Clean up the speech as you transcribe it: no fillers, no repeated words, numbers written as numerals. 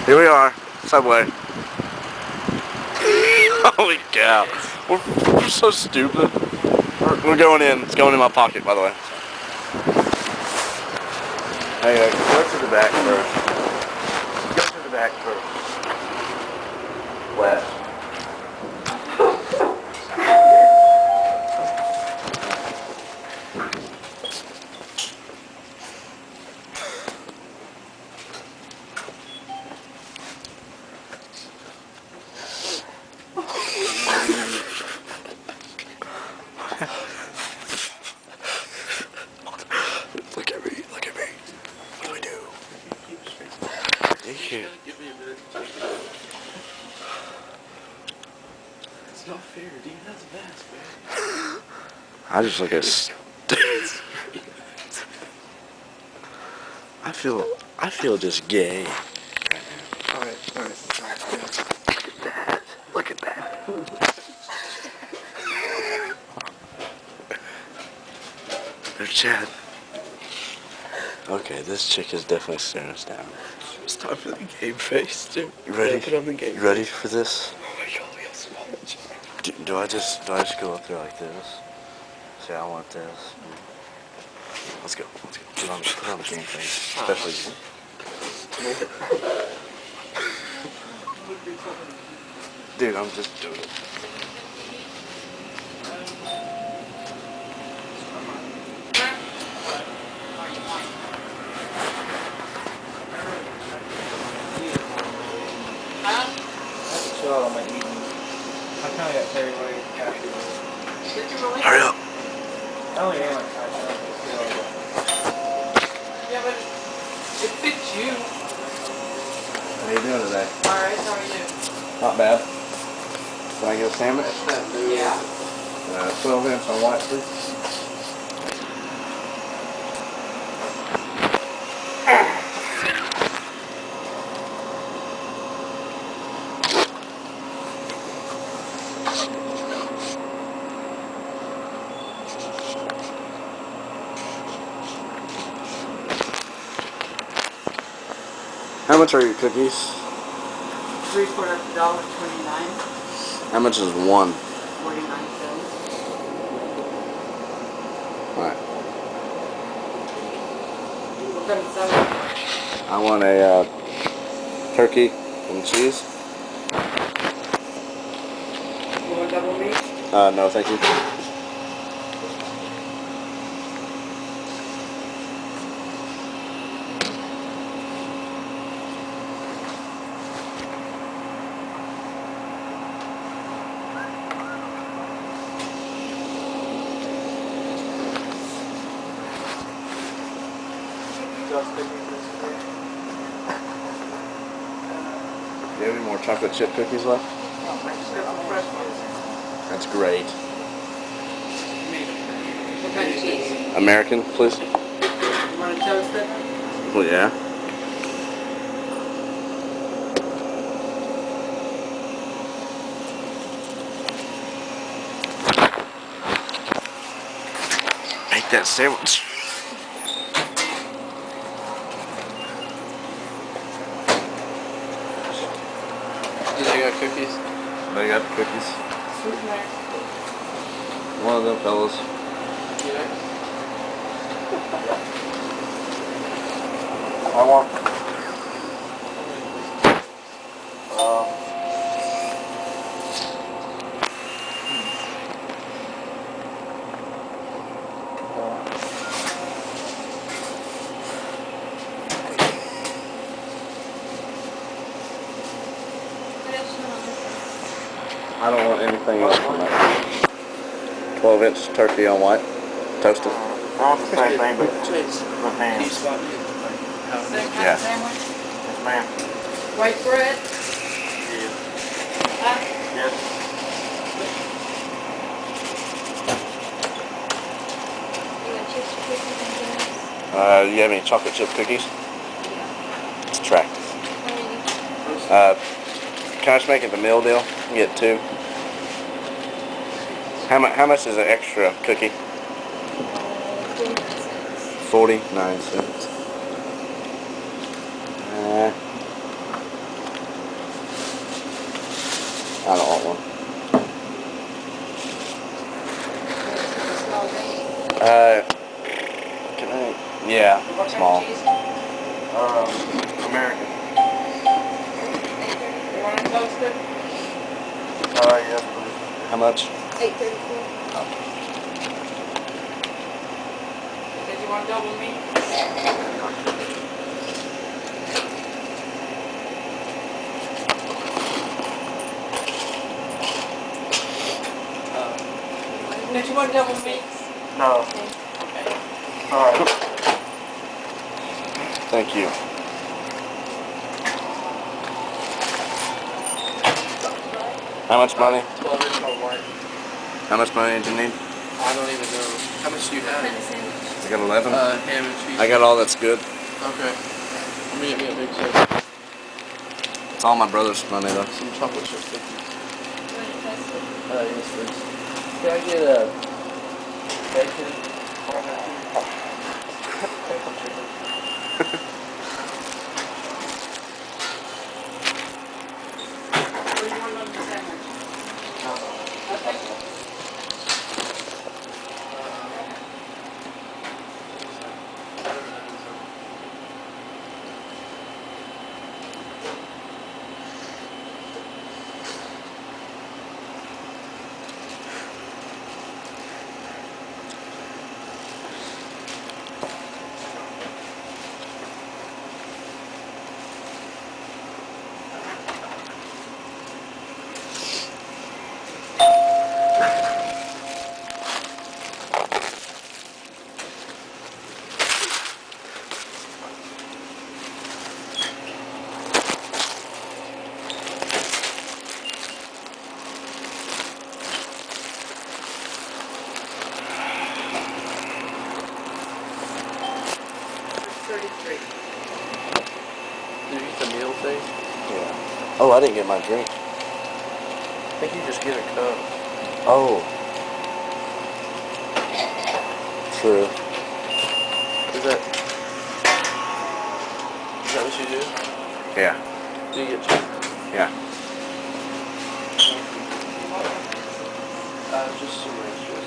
Here we are, Subway. Holy cow. We're so stupid. We're going in. It's going in my pocket, by the way. Hey, go to the back first. Go to the back first. Left. Look at me, look at me. What do I do? It's not fair, dude. That's a mask, man. I just look at I feel just gay. Alright. Look at that. There's Chad. Okay, this chick is definitely staring us down. It's time for the game face, dude. You ready? Put on the game ready face. for this? Oh my god, we got sponge. Do I just go up there like this? Say I want this. Let's go. Put on the game face, especially you. Dude, I'm just doing it. So I'm eating. I kind of got carried away with cashew. Did you really? Hurry up. I only ate like cashew. Yeah, but it fits you. How you doing today? Alright, how are you? Not bad. Can I get a sandwich? Yeah. 12 inch on white, please. How much are your cookies? $3/4 $1.29. How much is one? 49 cents. Alright. What kind of sandwich? I want a turkey and cheese. You want double meat? No, thank you. Do you have any more chocolate chip cookies left? That's great. What kind of cheese? American, please. You want to toast it? Well, yeah. Make that sandwich. They got cookies? They got the cookies. Who's next? One of them fellas. I want. I don't want anything else from that. 12-inch turkey on white, toasted. I want the same thing, but with ham. Same kind Yeah. of sandwich? Yes, ma'am. White bread? Yes. Huh? Yes. You have any chocolate chip cookies? It's attractive. Can I just make it the meal deal? Get two. How much is an extra cookie? 49 cents. cookie? Yes, please. How much? $8.34. Did you want double meat? Did you want double meat? No. Okay. Sorry. Thank you. How much money? 12 inch on white. How much money did you need? I don't even know. How much do you have? I got 11. Ham and cheese. I got all that's good. Okay. I'm gonna get me a big soda. It's all my brother's money though. Some chocolate chip cookies. Want Yes, please. Can I get a bacon? Bacon chicken. Or you want them sandwich? Okay. $33. Did you get the meal thing? Yeah. Oh, I didn't get my drink. I think you just get a cup. Oh. True. Is that what you do? Yeah. Do you get chicken? Yeah. Just some ranch dressing.